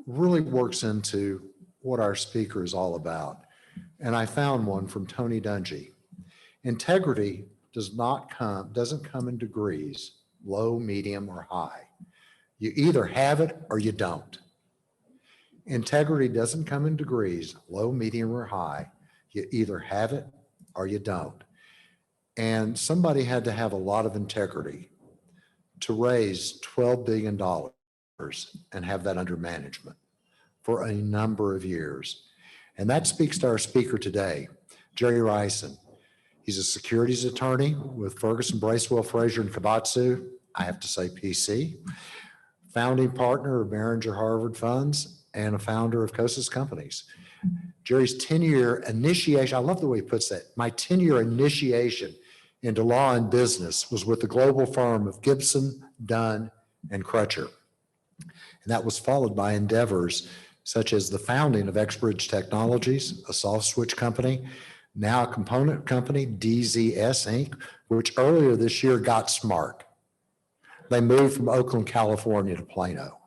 really works into what our speaker is all about. And I found one from Tony Dungy. Integrity doesn't come in degrees, low, medium, or high. You either have it or you don't. Integrity doesn't come in degrees, low, medium, or high. You either have it or you don't. And somebody had to have a lot of integrity to raise $12 billion and have that under management for a number of years. And that speaks to our speaker today, Jerry Rison. He's a securities attorney with Ferguson, Bracewell, Frazier, and Kabatsu. I have to say PC. Founding partner of Behringer Harvard Funds and a founder of Cosas Companies. Jerry's 10-year initiation, I love the way he puts that. My 10-year initiation into law and business was with the global firm of Gibson, Dunn, and Crutcher. And that was followed by endeavors such as the founding of Exbridge Technologies, a soft switch company, now a component company, DZS Inc., which earlier this year got smart. They moved from Oakland, California to Plano.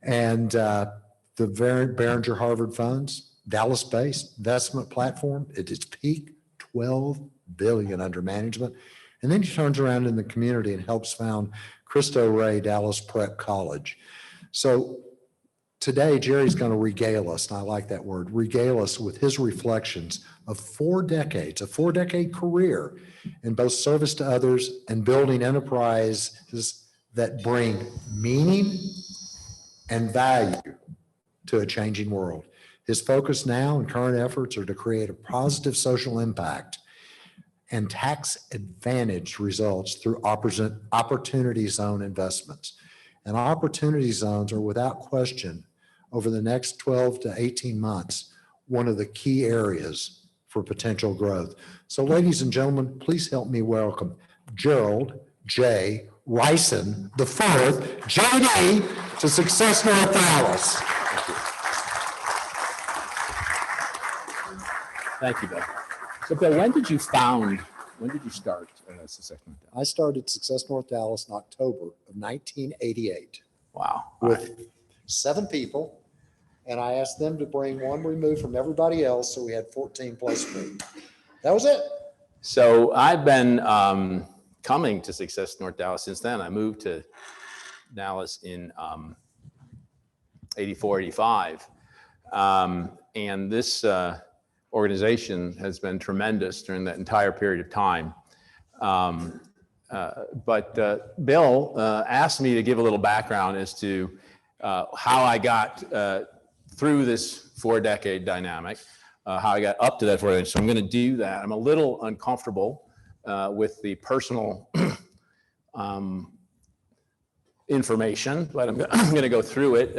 And the Behringer Harvard Funds, Dallas-based investment platform, at its peak, $12 billion under management. And then he turns around in the community and helps found Cristo Rey Dallas Prep College. So today, Jerry's going to regale us, and I like that word, regale us with his reflections of 4 decades, a 4-decade career in both service to others and building enterprises that bring meaning and value to a changing world. His focus now and current efforts are to create a positive social impact and tax advantage results through opportunity zone investments. And opportunity zones are without question over the next 12 to 18 months, one of the key areas for potential growth. So ladies and gentlemen, please help me welcome Gerald J. Rison IV, JD, to Success North Dallas. Thank you, Bill. So Bill, when did you start Success North Dallas? I started Success North Dallas in October of 1988. Wow. With 7 people, and I asked them to bring one removed from everybody else, so we had 14 plus me. That was it. So I've been coming to Success North Dallas since then. I moved to Dallas in 84, 85. And this organization has been tremendous during that entire period of time. But Bill asked me to give a little background as to how I got through this 4-decade dynamic, how I got up to that 4 decades. So I'm going to do that. I'm a little uncomfortable with the personal information, but I'm going to go through it.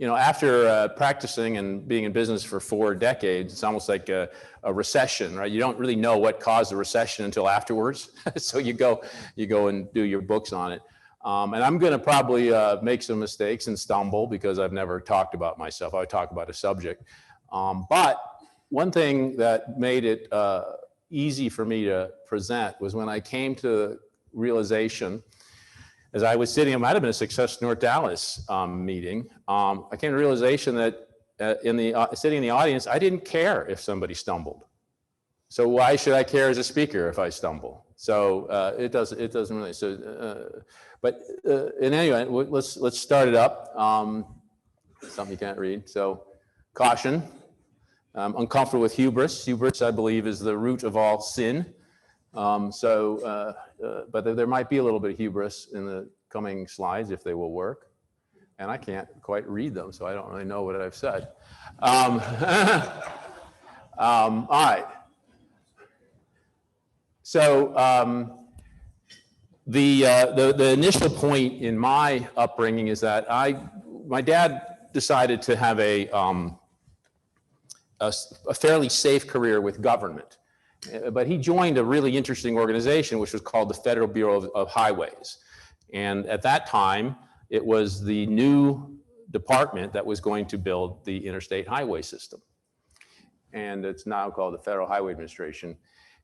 You know, after practicing and being in business for 4 decades, it's almost like a recession, right? You don't really know what caused the recession until afterwards. So you go and do your books on it. And I'm going to probably make some mistakes and stumble because I've never talked about myself. I talk about a subject. But one thing that made it easy for me to present was when I came to realization, as I was sitting, it might have been a Success North Dallas meeting. I came to realization that sitting in the audience, I didn't care if somebody stumbled. So why should I care as a speaker if I stumble? So it doesn't really. So, but in any event, let's start it up. Something you can't read. So caution. I'm uncomfortable with hubris. Hubris, I believe, is the root of all sin. But there might be a little bit of hubris in the coming slides if they will work. And I can't quite read them, so I don't really know what I've said. All right. So the initial point in my upbringing is that my dad decided to have a fairly safe career with government. But he joined a really interesting organization, which was called the Federal Bureau of Highways. And at that time, it was the new department that was going to build the interstate highway system. And it's now called the Federal Highway Administration.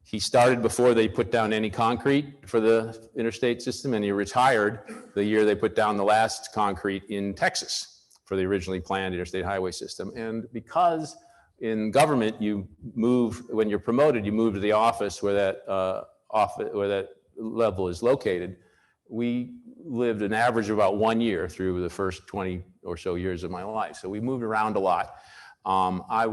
He started before they put down any concrete for the interstate system, and he retired the year they put down the last concrete in Texas. for the originally planned interstate highway system. And because in government, you move, when you're promoted, you move to the office where that level is located. We lived an average of about 1 year through the first 20 or so years of my life. So we moved around a lot. I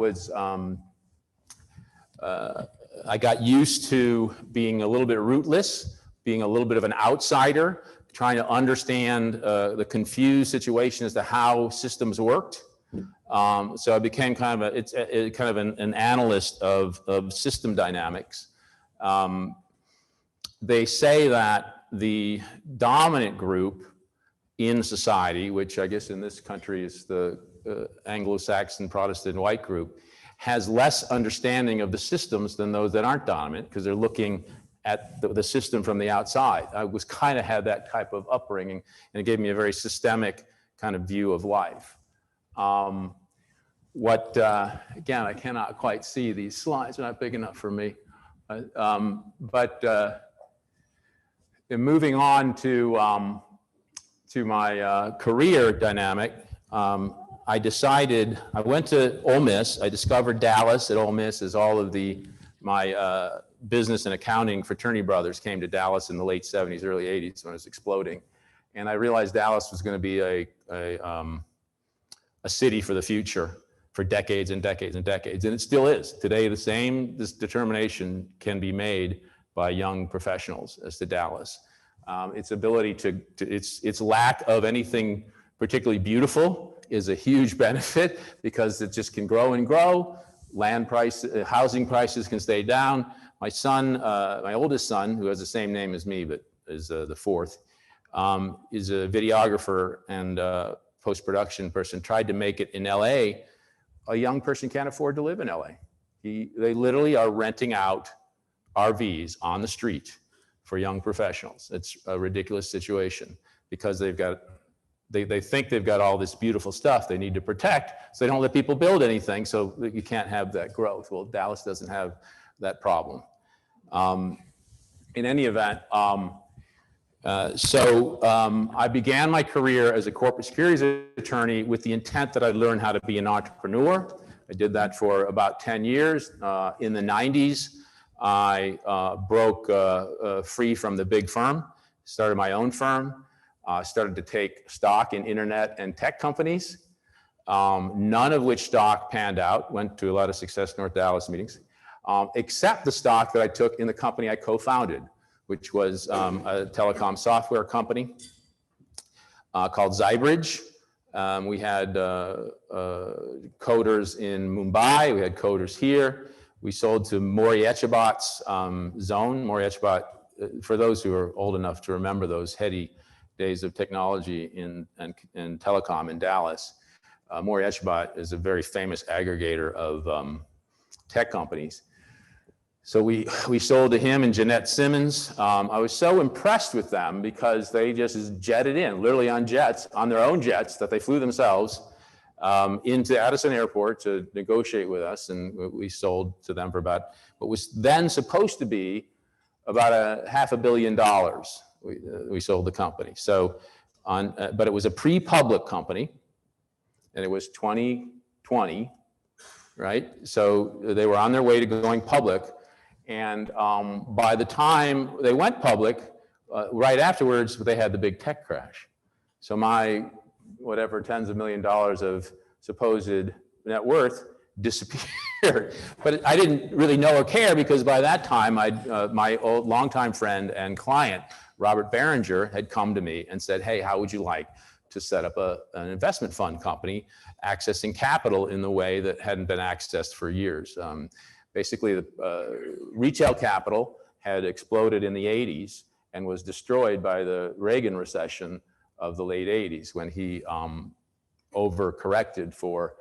got used to being a little bit rootless, being a little bit of an outsider, trying to understand the confused situation as to how systems worked. So I became kind of an analyst of system dynamics. They say that the dominant group in society, which I guess in this country is the Anglo-Saxon Protestant white group, has less understanding of the systems than those that aren't dominant, because they're looking at the system from the outside. I was kind of had that type of upbringing, and it gave me a very systemic kind of view of life. Again, I cannot quite see these slides, they're not big enough for me. Moving on to my career dynamic, I decided, I went to Ole Miss. I discovered Dallas at Ole Miss as all of my business and accounting fraternity brothers came to Dallas in the late 70s, early 80s when it was exploding. And I realized Dallas was going to be a city for the future for decades and decades and decades. And it still is. Today, this determination can be made by young professionals as to Dallas. Its ability its lack of anything particularly beautiful is a huge benefit, because it just can grow and grow. Land price, housing prices can stay down. My son, my oldest son, who has the same name as me, but is the fourth, is a videographer and post-production person, tried to make it in LA. A young person can't afford to live in LA. They literally are renting out RVs on the street for young professionals. It's a ridiculous situation, because they think they've got all this beautiful stuff they need to protect, so they don't let people build anything, so that you can't have that growth. Well, Dallas doesn't have that problem. In any event, I began my career as a corporate securities attorney with the intent that I'd learn how to be an entrepreneur. I did that for about 10 years. In the 90s, I broke free from the big firm, started my own firm, started to take stock in internet and tech companies, none of which stock panned out, went to a lot of Success North Dallas meetings, except the stock that I took in the company I co-founded, which was a telecom software company called Zybridge. We had coders in Mumbai, we had coders here. We sold to Maury Echabot's zone. Maury Echabot, for those who are old enough to remember those heady days of technology in telecom in Dallas, Maury Echabot is a very famous aggregator of tech companies. So we sold to him and Jeanette Simmons. I was so impressed with them because they just jetted in, literally on jets, on their own jets that they flew themselves into Addison Airport to negotiate with us, and we sold to them for about what was then supposed to be about $500 million. We sold the company. So, but it was a pre-public company, and it was 2020, right? So they were on their way to going public, and by the time they went public, right afterwards, they had the big tech crash. So my whatever tens of $millions of supposed net worth disappeared. But I didn't really know or care, because by that time, my old longtime friend and client, Robert Berenger, had come to me and said, hey, how would you like to set up an investment fund company accessing capital in the way that hadn't been accessed for years? Basically, the retail capital had exploded in the 80s and was destroyed by the Reagan recession of the late 80s, when he overcorrected for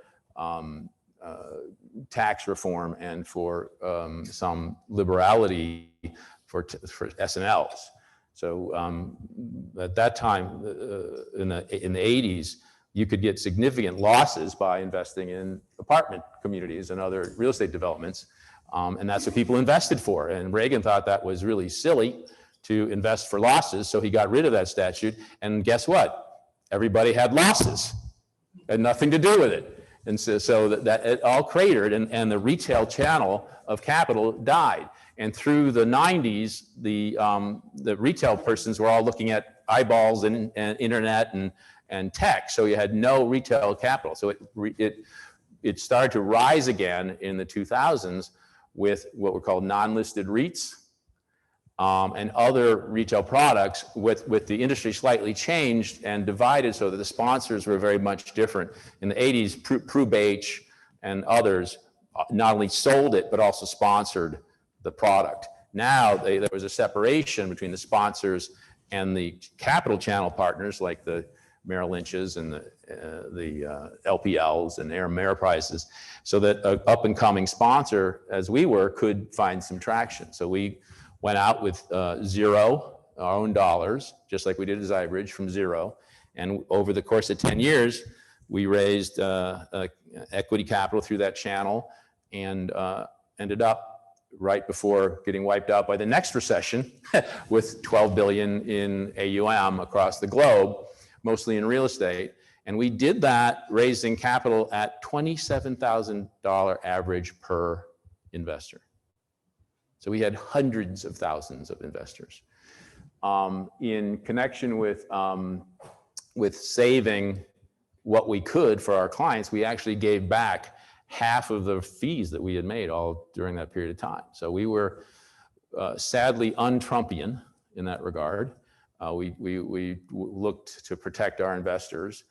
tax reform and for some liberality for S&Ls. So at that time, in the 80s, you could get significant losses by investing in apartment communities and other real estate developments. And that's what people invested for. And Reagan thought that was really silly to invest for losses, so he got rid of that statute. And guess what? Everybody had losses. had nothing to do with it. And so that it all cratered, and the retail channel of capital died. And through the 90s, the retail persons were all looking at eyeballs and internet and tech. So you had no retail capital. So it started to rise again in the 2000s with what were called non-listed REITs and other retail products, with the industry slightly changed and divided so that the sponsors were very much different. In the 80s, Prubach and others not only sold it, but also sponsored the product. Now there was a separation between the sponsors and the capital channel partners like the Merrill Lynch's and the LPLs and Ameriprises, so that an up-and-coming sponsor, as we were, could find some traction. So we went out with zero, our own dollars, just like we did at Zybridge, from zero. And over the course of 10 years, we raised equity capital through that channel and ended up right before getting wiped out by the next recession with 12 billion in AUM across the globe, mostly in real estate. And we did that raising capital at $27,000 average per investor. So we had hundreds of thousands of investors. In connection with saving what we could for our clients, we actually gave back half of the fees that we had made all during that period of time. So we were sadly un-Trumpian in that regard. We looked to protect our investors.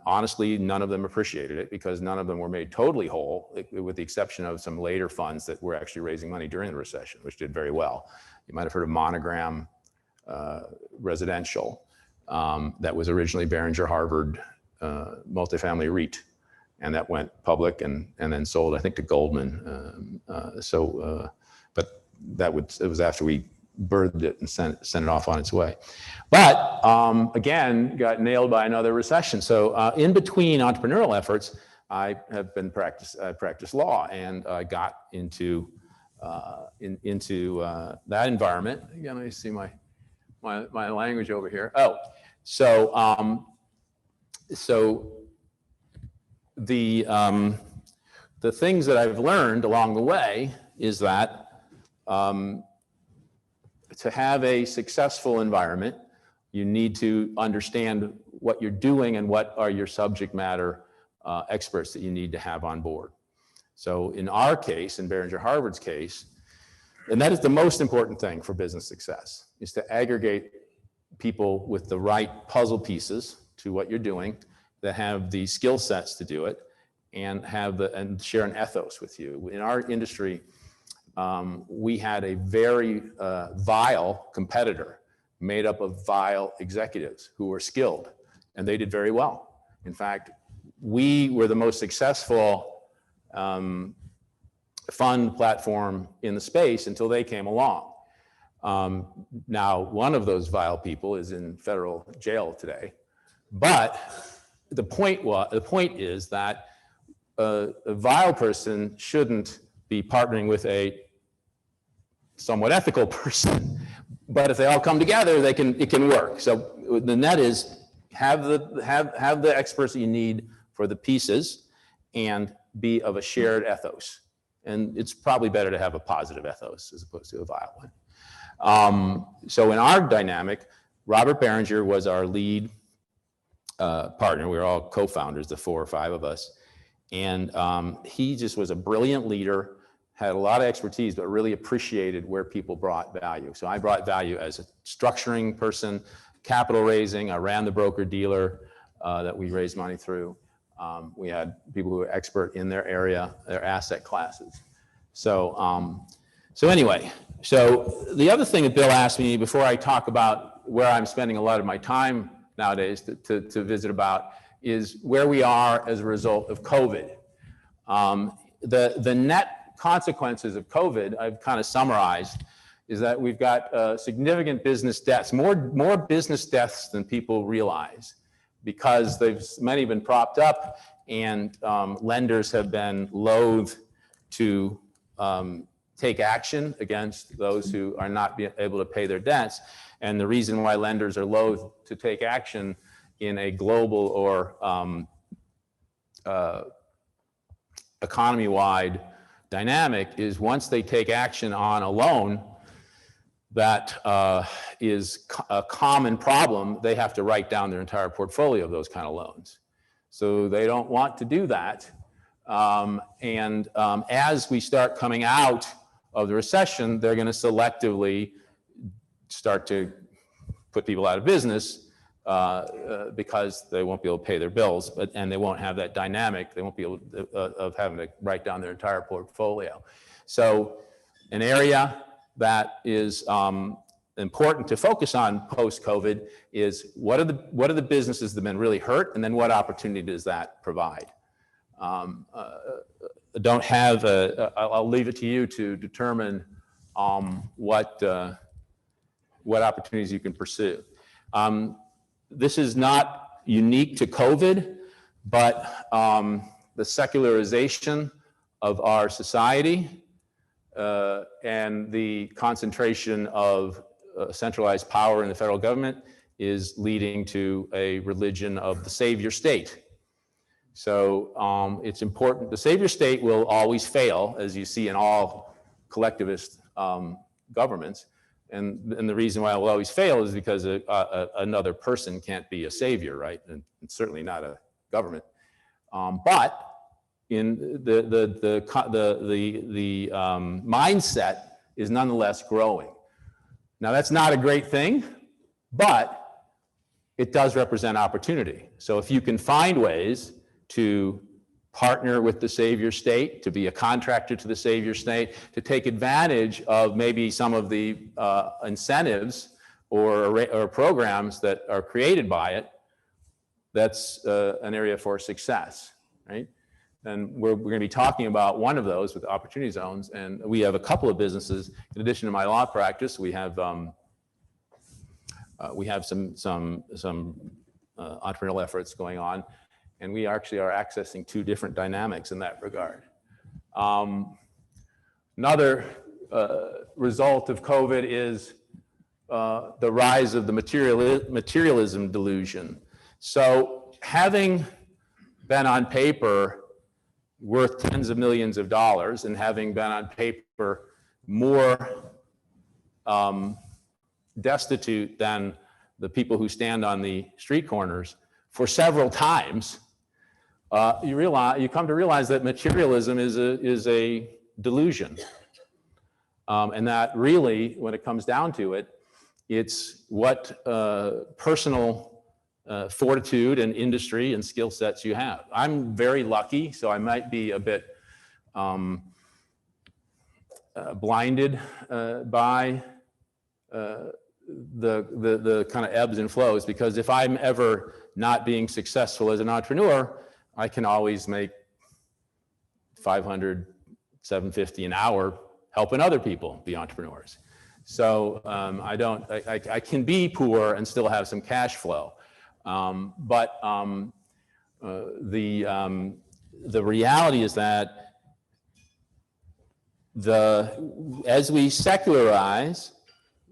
Honestly, none of them appreciated it because none of them were made totally whole, with the exception of some later funds that were actually raising money during the recession, which did very well. You might have heard of Monogram Residential. That was originally Behringer Harvard multifamily REIT. And that went public and then sold, I think, to Goldman. But it was after we birthed it and sent it off on its way. But again, got nailed by another recession. So in between entrepreneurial efforts, I practiced law, and I got into that environment. Again, let me see my language over here. Oh, so the things that I've learned along the way is that to have a successful environment, you need to understand what you're doing and what are your subject matter experts that you need to have on board. So in our case, in Behringer Harvard's case, and that is the most important thing for business success, is to aggregate people with the right puzzle pieces to what you're doing, that have the skill sets to do it, and share an ethos with you. In our industry, we had a very vile competitor made up of vile executives who were skilled, and they did very well. In fact, we were the most successful fund platform in the space until they came along. Now, one of those vile people is in federal jail today, but the point is that a vile person shouldn't be partnering with a somewhat ethical person, but if they all come together, it can work. So the net is have the experts that you need for the pieces and be of a shared ethos. And it's probably better to have a positive ethos as opposed to a vile one. So in our dynamic, Robert Behringer was our lead partner. We were all co-founders, the 4 or 5 of us. And he just was a brilliant leader, had a lot of expertise, but really appreciated where people brought value. So I brought value as a structuring person, capital raising. I ran the broker dealer that we raised money through. We had people who were expert in their area, their asset classes. So anyway, so the other thing that Bill asked me before I talk about where I'm spending a lot of my time nowadays to visit about is where we are as a result of COVID. The net consequences of COVID, I've kind of summarized, is that we've got significant business deaths, more business deaths than people realize, because many have been propped up, and lenders have been loath to take action against those who are not able to pay their debts. And the reason why lenders are loath to take action in a global or economy-wide dynamic is once they take action on a loan that is a common problem, they have to write down their entire portfolio of those kind of loans. So they don't want to do that. As we start coming out of the recession, they're going to selectively start to put people out of business because they won't be able to pay their bills, and they won't have that dynamic. They won't be able to, of having to write down their entire portfolio. So an area that is important to focus on post-COVID is what are the businesses that have been really hurt, and then what opportunity does that provide? Don't have I'll leave it to you to determine what opportunities you can pursue. This is not unique to COVID, but the secularization of our society and the concentration of centralized power in the federal government is leading to a religion of the savior state. So it's important. The savior state will always fail, as you see in all collectivist governments. And the reason why it will always fail is because another person can't be a savior, right? And certainly not a government. But in the mindset is nonetheless growing. Now that's not a great thing, but it does represent opportunity. So if you can find ways to partner with the savior state, to be a contractor to the savior state, to take advantage of maybe some of the incentives or programs that are created by it, that's an area for success, right? And we're going to be talking about one of those with opportunity zones, and we have a couple of businesses. In addition to my law practice, we have some entrepreneurial efforts going on. And we actually are accessing two different dynamics in that regard. Another result of COVID is the rise of the materialism delusion. So having been on paper worth tens of millions of dollars and having been on paper more destitute than the people who stand on the street corners for several times, you come to realize that materialism is a delusion, and that really, when it comes down to it, it's what personal fortitude and industry and skill sets you have. I'm very lucky, so I might be a bit blinded by the kind of ebbs and flows, because if I'm ever not being successful as an entrepreneur, I can always make $500, $750 an hour helping other people be entrepreneurs. So I can be poor and still have some cash flow. But the reality is that as we secularize,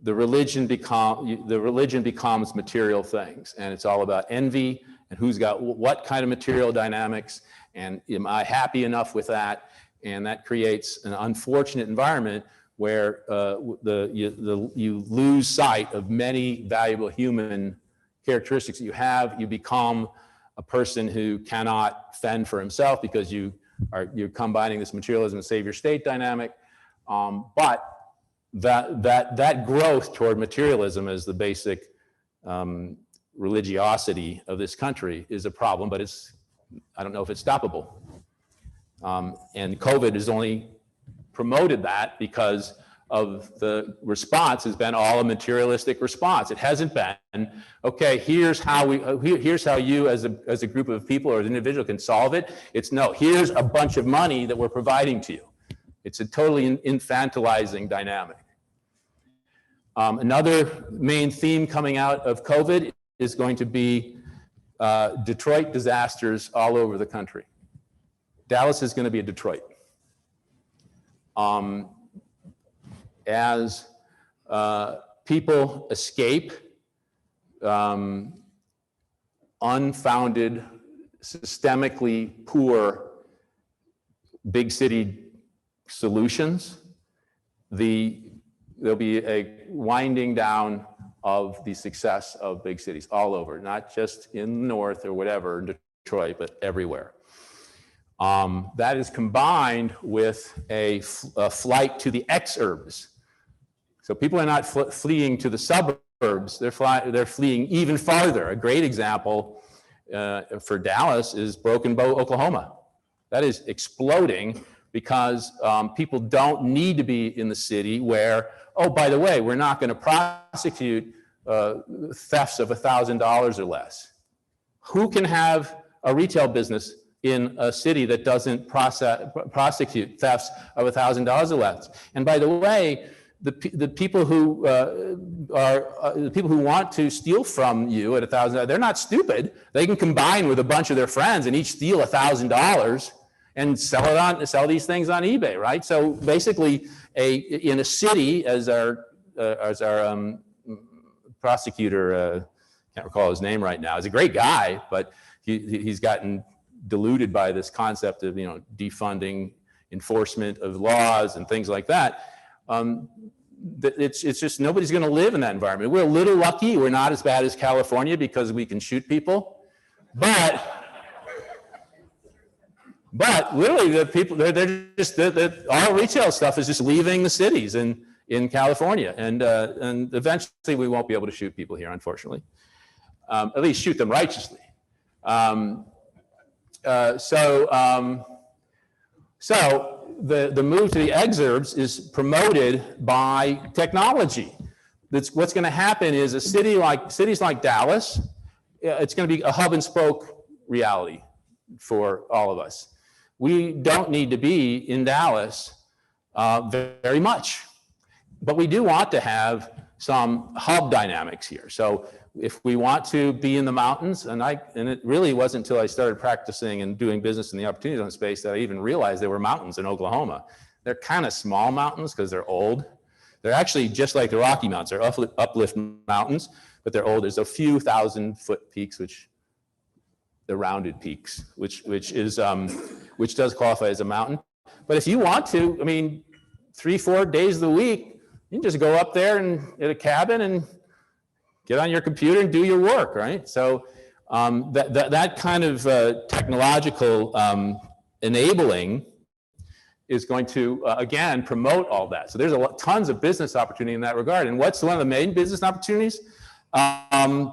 the religion becomes material things, and it's all about envy and who's got what kind of material dynamics, and am I happy enough with that? And that creates an unfortunate environment where you lose sight of many valuable human characteristics that you have. You become a person who cannot fend for himself because you're combining this materialism and savior state dynamic. But that growth toward materialism as the basic religiosity of this country is a problem, but I don't know if it's stoppable. And COVID has only promoted that because of the response has been all a materialistic response. It hasn't been, okay, here's how you as a group of people or an individual can solve it. It's no, here's a bunch of money that we're providing to you. It's a totally infantilizing dynamic. Another main theme coming out of COVID is going to be Detroit disasters all over the country. Dallas is going to be a Detroit. As people escape unfounded systemically poor big city solutions, there'll be a winding down of the success of big cities all over, not just in the north or whatever, Detroit, but everywhere. That is combined with a flight to the exurbs. So people are not fleeing to the suburbs, they're fleeing even farther. A great example for Dallas is Broken Bow, Oklahoma. That is exploding because people don't need to be in the city where, oh, by the way, we're not going to prosecute thefts of $1,000 or less. Who can have a retail business in a city that doesn't prosecute thefts of $1,000 or less? And by the way, the people who the people who want to steal from you at $1,000, they're not stupid. They can combine with a bunch of their friends and each steal $1,000 and sell these things on eBay, right? So basically, in a city, as our prosecutor, can't recall his name right now, is a great guy, but he's gotten diluted by this concept of defunding enforcement of laws and things like that. It's just nobody's going to live in that environment. We're a little lucky. We're not as bad as California because we can shoot people, but literally the people they're just all retail stuff is just leaving the cities in California, and eventually we won't be able to shoot people here, unfortunately. At least shoot them righteously. So the move to the exurbs is promoted by technology. What's going to happen is cities like Dallas, it's going to be a hub and spoke reality for all of us. We don't need to be in Dallas very much, but we do want to have some hub dynamics here. So if we want to be in the mountains, and it really wasn't until I started practicing and doing business in the opportunity zone space that I even realized there were mountains in Oklahoma. They're kind of small mountains because they're old. They're actually just like the Rocky Mountains. They're uplift mountains, but they're old. There's a few 1,000-foot peaks, the rounded peaks, which does qualify as a mountain. But if you want to, 3-4 days of the week, you can just go up there and get a cabin and get on your computer and do your work, right? So that kind of technological enabling is going to, again, promote all that. So there's tons of business opportunity in that regard. And what's one of the main business opportunities? The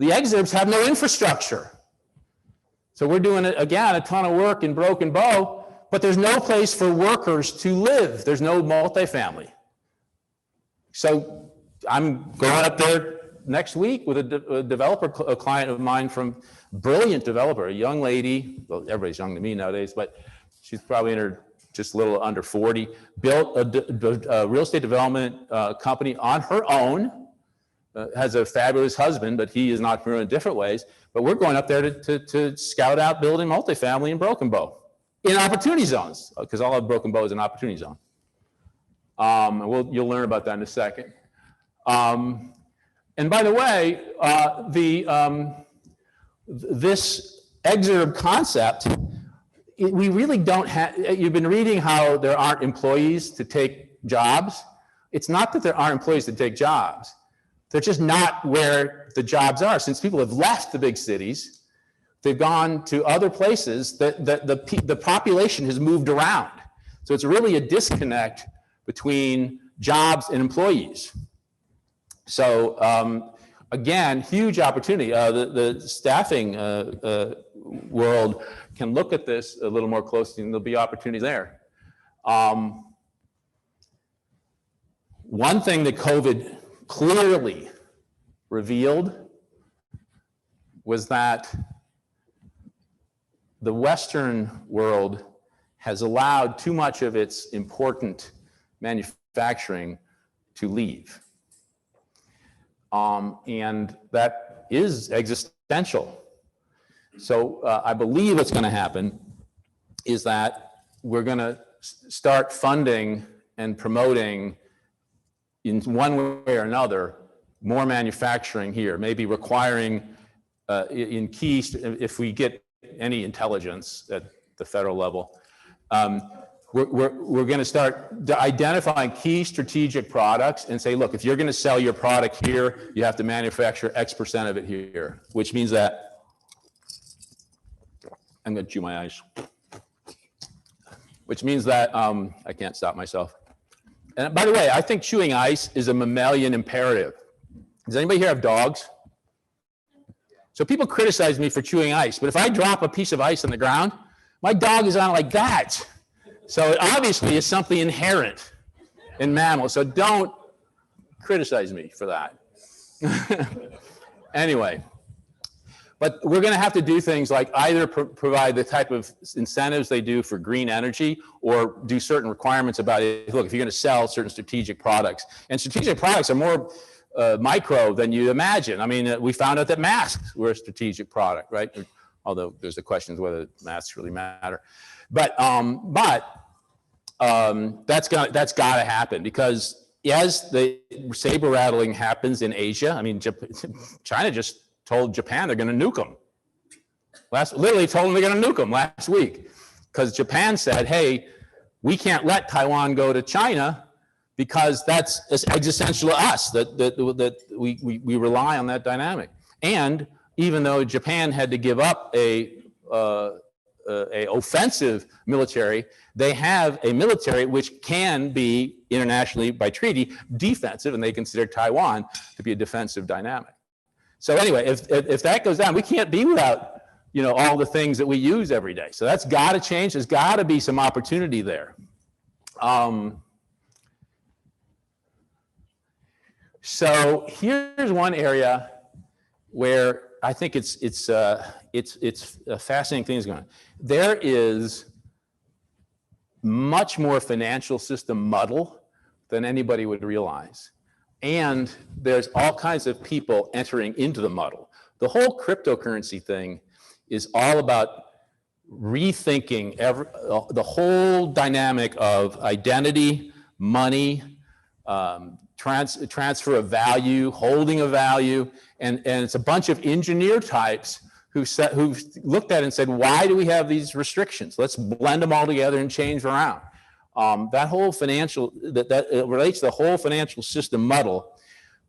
exurbs have no infrastructure. So we're doing, again, a ton of work in Broken Bow, but there's no place for workers to live. There's no multifamily. So I'm going up there next week with a developer, a client of mine brilliant developer, a young lady, well, everybody's young to me nowadays, but she's probably in her just a little under 40, built a real estate development company on her own, has a fabulous husband, but he is an entrepreneur in different ways. But we're going up there to scout out building multifamily in Broken Bow in opportunity zones, because all of Broken Bow is an opportunity zone. You'll learn about that in a second. And by the way, this exurb concept, we really don't have, you've been reading how there aren't employees to take jobs. It's not that there aren't employees to take jobs. They're just not where the jobs are. Since people have left the big cities, they've gone to other places that the population has moved around. So it's really a disconnect between jobs and employees. So again, huge opportunity. The staffing world can look at this a little more closely, and there'll be opportunities there. One thing that COVID clearly revealed was that the Western world has allowed too much of its important manufacturing to leave. And that is existential. So I believe what's going to happen is that we're going to start funding and promoting in one way or another more manufacturing here, maybe requiring in key, if we get any intelligence at the federal level, we're going to start identifying key strategic products and say, look, if you're going to sell your product here, you have to manufacture X% of it here, which means that, I'm going to chew my ice, which means that I can't stop myself. And by the way, I think chewing ice is a mammalian imperative. Does anybody here have dogs? So people criticize me for chewing ice, but if I drop a piece of ice on the ground, my dog is on like that. So it obviously is something inherent in mammals. So don't criticize me for that. Anyway, but we're going to have to do things like either provide the type of incentives they do for green energy or do certain requirements about it. Look, if you're going to sell certain strategic products, and strategic products are more micro than you imagine. I mean, we found out that masks were a strategic product, right? Although there's a question of whether masks really matter. But that's got to happen, because as the saber rattling happens in Asia, I mean, China just told Japan they're going to nuke them. Literally told them they're going to nuke them last week, because Japan said, hey, we can't let Taiwan go to China because that's existential to us, that we rely on that dynamic. And even though Japan had to give up a offensive military, they have a military which can be internationally by treaty defensive, and they consider Taiwan to be a defensive dynamic. So anyway, if that goes down, we can't be without, you know, all the things that we use every day. So that's got to change. There's got to be some opportunity there. So here's one area where I think it's a fascinating thing is going on. There is much more financial system muddle than anybody would realize. And there's all kinds of people entering into the muddle. The whole cryptocurrency thing is all about rethinking the whole dynamic of identity, money, transfer of value, holding of value, and it's a bunch of engineer types who've looked at it and said, why do we have these restrictions? Let's blend them all together and change around. That whole financial, that relates to the whole financial system muddle,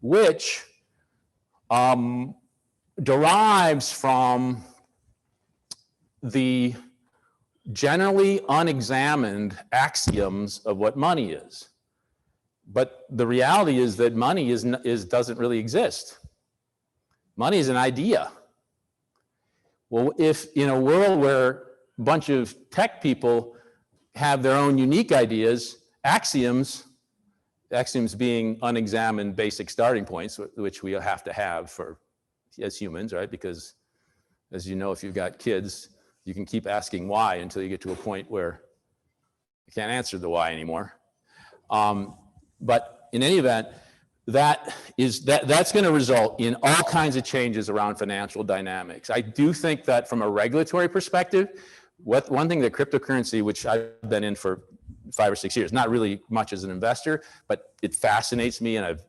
which derives from the generally unexamined axioms of what money is. But the reality is that money doesn't really exist. Money is an idea. Well, if in a world where a bunch of tech people have their own unique ideas, axioms being unexamined basic starting points, which we have to have as humans, right? Because as you know, if you've got kids, you can keep asking why until you get to a point where you can't answer the why anymore. But in any event, that's going to result in all kinds of changes around financial dynamics. I do think that from a regulatory perspective, one thing that cryptocurrency, which I've been in for 5 or 6 years, not really much as an investor, but it fascinates me, and I've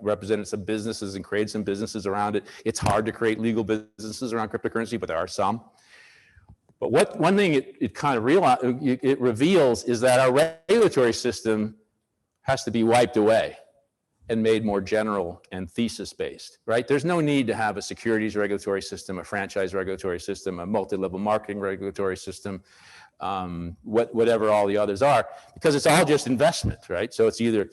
represented some businesses and created some businesses around it. It's hard to create legal businesses around cryptocurrency, but there are some. But one thing it kind of reveals is that our regulatory system has to be wiped away and made more general and thesis-based, right? There's no need to have a securities regulatory system, a franchise regulatory system, a multi-level marketing regulatory system, whatever all the others are, because it's all just investment, right? So it's either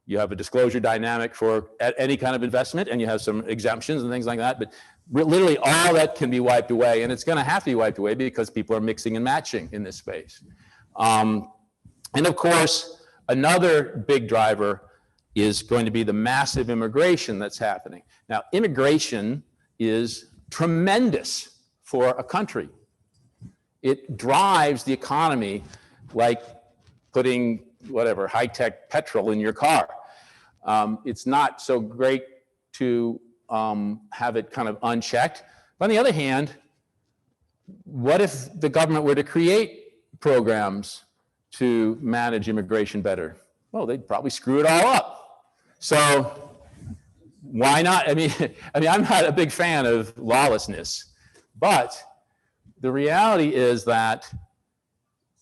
you have a disclosure dynamic for any kind of investment, and you have some exemptions and things like that, but literally all that can be wiped away, and it's going to have to be wiped away because people are mixing and matching in this space. And of course, another big driver is going to be the massive immigration that's happening. Now, immigration is tremendous for a country. It drives the economy like putting whatever high-tech petrol in your car. It's not so great to have it kind of unchecked. But on the other hand, what if the government were to create programs to manage immigration better? Well, they'd probably screw it all up. So why not? I mean, I'm not a big fan of lawlessness, but the reality is that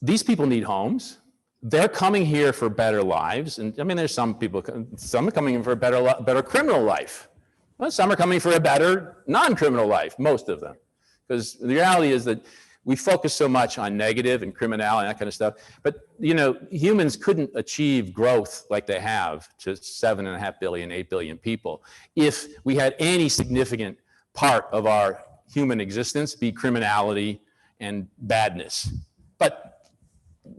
these people need homes. They're coming here for better lives. And I mean, there's some people, some are coming in for a better criminal life. Well, some are coming for a better non-criminal life, most of them. Because the reality is that we focus so much on negative and criminality and that kind of stuff. But, you know, humans couldn't achieve growth like they have to 7.5 billion, 8 billion people if we had any significant part of our human existence be criminality and badness. But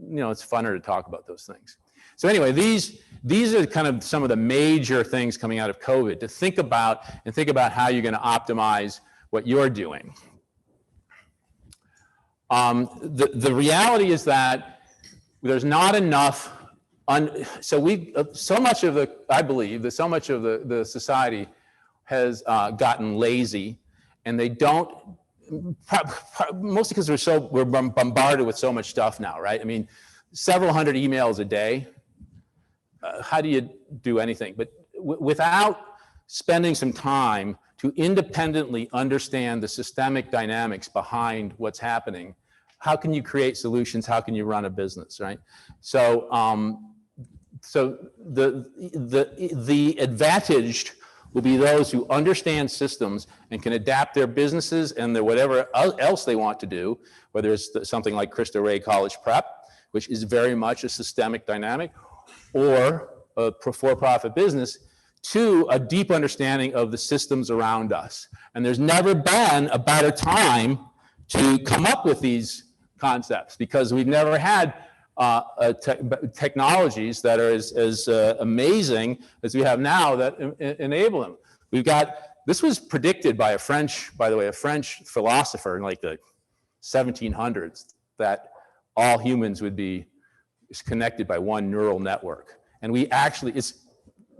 you know, it's funner to talk about those things. So anyway, these are kind of some of the major things coming out of COVID to think about, and think about how you're going to optimize what you're doing. The reality is that there's not enough. So much of I believe that so much of the society has gotten lazy, and they don't. Mostly because we're bombarded with so much stuff now, right? I mean, several hundred emails a day. How do you do anything? But without spending some time to independently understand the systemic dynamics behind what's happening, how can you create solutions? How can you run a business, right? So, the advantaged will be those who understand systems and can adapt their businesses and their whatever else they want to do, whether it's something like Cristo Rey College Prep, which is very much a systemic dynamic, or a for-profit business, to a deep understanding of the systems around us. And there's never been a better time to come up with these concepts, because we've never had technologies that are as amazing as we have now that enable them. We've got, this was predicted by a French philosopher in like the 1700s, that all humans would be connected by one neural network. And we actually, it's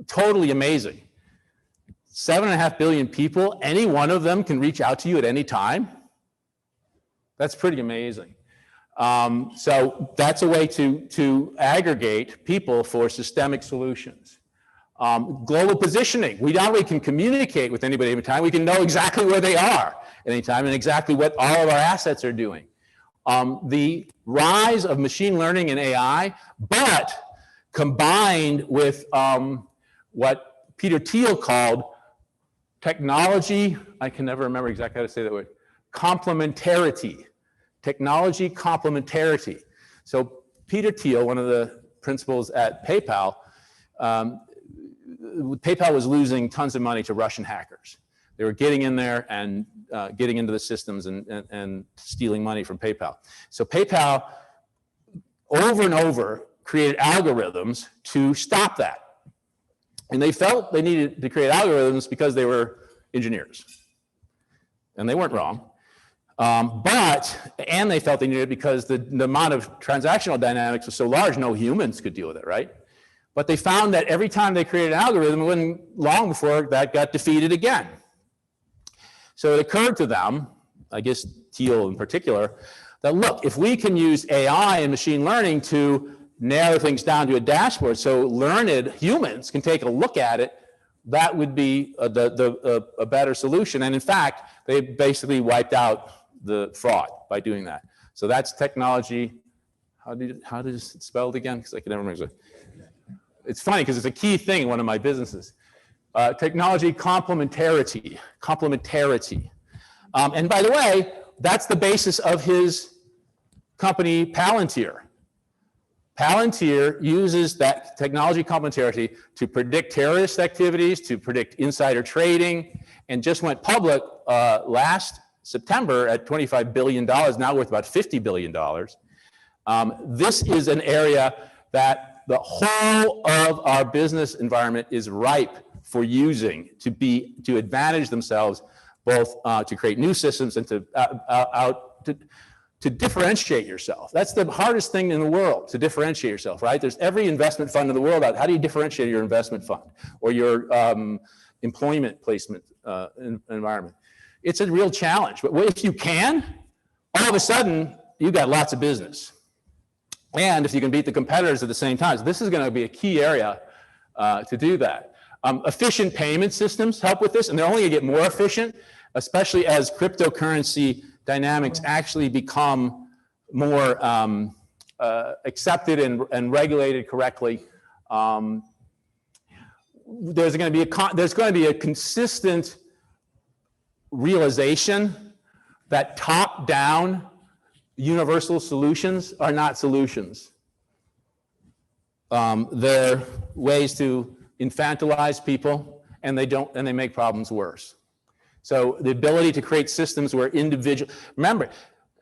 totally amazing. 7.5 billion people, any one of them can reach out to you at any time. That's pretty amazing. So that's a way to aggregate people for systemic solutions. Global positioning. We not only can communicate with anybody at any time, we can know exactly where they are at any time and exactly what all of our assets are doing. The rise of machine learning and AI, but combined with what Peter Thiel called technology, I can never remember exactly how to say that word, complementarity. Technology complementarity. So Peter Thiel, one of the principals at PayPal, PayPal was losing tons of money to Russian hackers. They were getting in there and getting into the systems and stealing money from PayPal. So PayPal, over and over, created algorithms to stop that. And they felt they needed to create algorithms because they were engineers. And they weren't wrong. And they felt they needed it because the amount of transactional dynamics was so large, no humans could deal with it, right? But they found that every time they created an algorithm, it wasn't long before that got defeated again. So it occurred to them, I guess Thiel in particular, that look, if we can use AI and machine learning to narrow things down to a dashboard so learned humans can take a look at it, that would be a better solution. And in fact, they basically wiped out the fraud by doing that. So that's technology. How does it spell it again? Because I can never remember. It's funny because it's a key thing in one of my businesses. Technology complementarity. And by the way, that's the basis of his company Palantir. Palantir uses that technology complementarity to predict terrorist activities, to predict insider trading, and just went public last September at $25 billion, now worth about $50 billion. This is an area that the whole of our business environment is ripe for using to advantage themselves, both to create new systems and to differentiate yourself. That's the hardest thing in the world, to differentiate yourself, right? There's every investment fund in the world out. How do you differentiate your investment fund or your employment placement environment? It's a real challenge, but if you can, all of a sudden, you've got lots of business. And if you can beat the competitors at the same time, so this is going to be a key area to do that. Efficient payment systems help with this, and they're only going to get more efficient, especially as cryptocurrency dynamics actually become more accepted and regulated correctly. There's going to be a consistent realization that top-down universal solutions are not solutions. They're ways to infantilize people, and they make problems worse. So the ability to create systems where remember,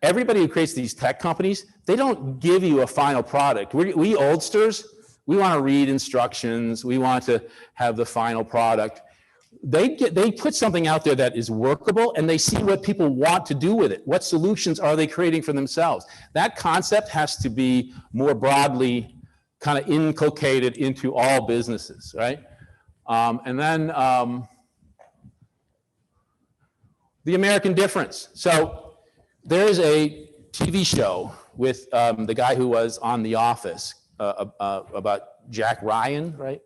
everybody who creates these tech companies, they don't give you a final product. We oldsters, we want to read instructions. We want to have the final product. They put something out there that is workable, and they see what people want to do with it. What solutions are they creating for themselves? That concept has to be more broadly kind of inculcated into all businesses, right? And then the American difference. So there is a TV show with the guy who was on The Office about Jack Ryan, right?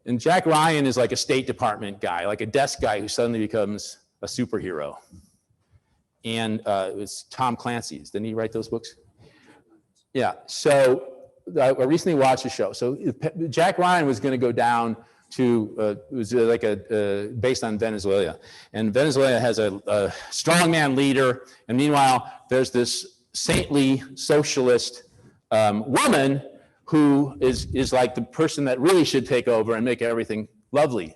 And Jack Ryan is like a State Department guy, like a desk guy who suddenly becomes a superhero. And it was Tom Clancy's. Didn't he write those books? Yeah. So I recently watched a show. So Jack Ryan was going to go down to, it was like based on Venezuela. And Venezuela has a strongman leader. And meanwhile, there's this saintly socialist woman who is like the person that really should take over and make everything lovely.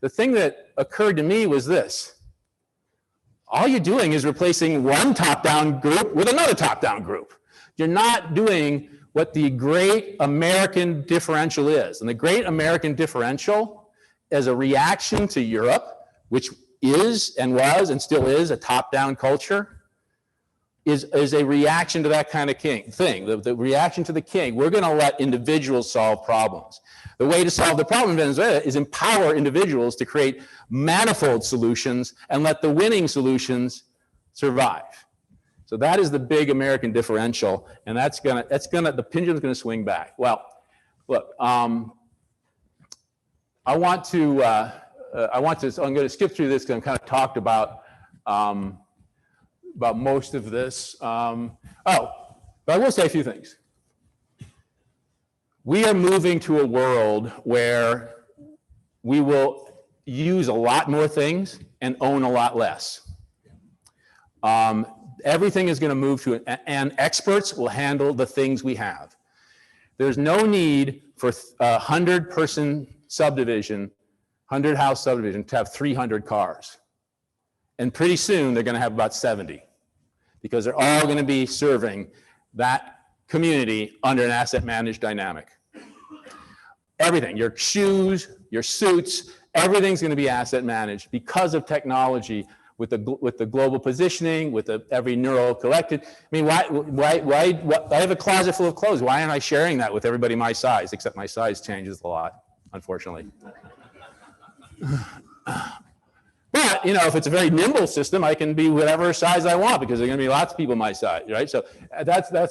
The thing that occurred to me was this. All you're doing is replacing one top-down group with another top-down group. You're not doing what the great American differential is. And the great American differential is a reaction to Europe, which is and was and still is a top-down culture, is a reaction to that kind of thing. The reaction to the king. We're going to let individuals solve problems. The way to solve the problem in Venezuela is empower individuals to create manifold solutions and let the winning solutions survive. So that is the big American differential, and the pendulum's gonna swing back. Well, look, I'm gonna skip through this because I'm kind of talked about most of this. But I will say a few things. We are moving to a world where we will use a lot more things and own a lot less. Everything is going to move to it, and experts will handle the things we have. There's no need for a 100-person subdivision, 100-house subdivision to have 300 cars. And pretty soon, they're going to have about 70 because they're all going to be serving that community under an asset-managed dynamic. Everything, your shoes, your suits, everything's going to be asset-managed because of technology. With the global positioning, with every neural collected. I mean, why, I have a closet full of clothes. Why aren't I sharing that with everybody my size? Except my size changes a lot, unfortunately. But, if it's a very nimble system, I can be whatever size I want because there are going to be lots of people my size, right? So that's I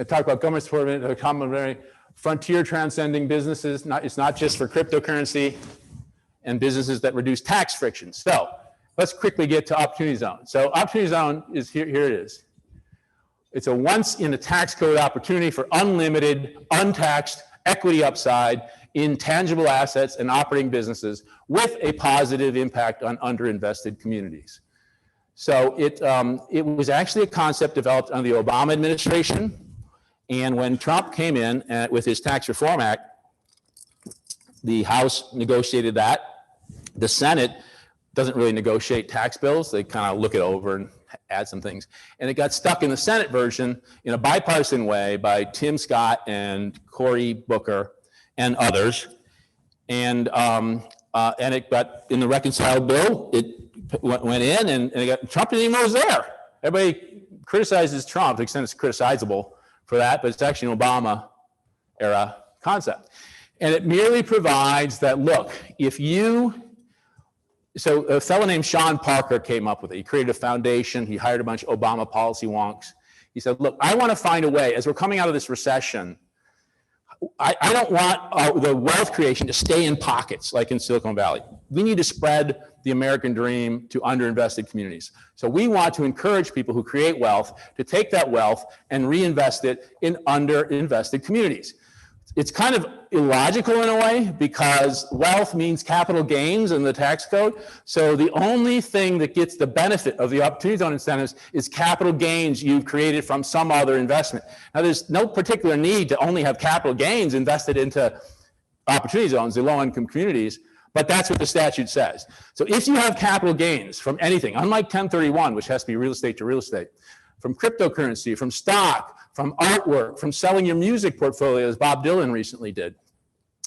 talk about government support, complementary, frontier transcending businesses. It's not just for cryptocurrency and businesses that reduce tax friction. So let's quickly get to Opportunity Zone. So Opportunity Zone is here it is. It's a once in a tax code opportunity for unlimited, untaxed equity upside in tangible assets and operating businesses with a positive impact on underinvested communities. So it was actually a concept developed under the Obama administration. And when Trump came in with his Tax Reform Act, the House negotiated that. The Senate doesn't really negotiate tax bills. They kind of look it over and add some things. And it got stuck in the Senate version in a bipartisan way by Tim Scott and Cory Booker and others. And it got in the reconciled bill, it went in and Trump didn't even know it was there. Everybody criticizes Trump to the extent it's criticizable for that, but it's actually an Obama era concept. And it merely provides that, look, so a fellow named Sean Parker came up with it. He created a foundation. He hired a bunch of Obama policy wonks. He said, look, I want to find a way, as we're coming out of this recession, I don't want the wealth creation to stay in pockets like in Silicon Valley. We need to spread the American dream to underinvested communities. So we want to encourage people who create wealth to take that wealth and reinvest it in underinvested communities. It's kind of illogical in a way because wealth means capital gains in the tax code. So the only thing that gets the benefit of the opportunity zone incentives is capital gains you've created from some other investment. Now, there's no particular need to only have capital gains invested into opportunity zones, the low-income communities, but that's what the statute says. So if you have capital gains from anything, unlike 1031, which has to be real estate to real estate, from cryptocurrency, from stock, from artwork, from selling your music portfolio, as Bob Dylan recently did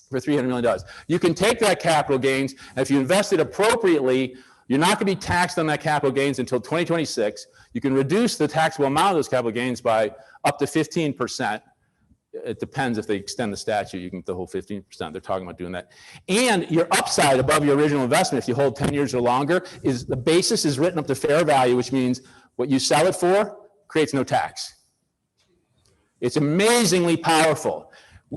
for $300 million. You can take that capital gains, and if you invest it appropriately, you're not going to be taxed on that capital gains until 2026. You can reduce the taxable amount of those capital gains by up to 15%. It depends if they extend the statute, you can get the whole 15%. They're talking about doing that. And your upside above your original investment, if you hold 10 years or longer, is the basis is written up to fair value, which means what you sell it for creates no tax. It's amazingly powerful.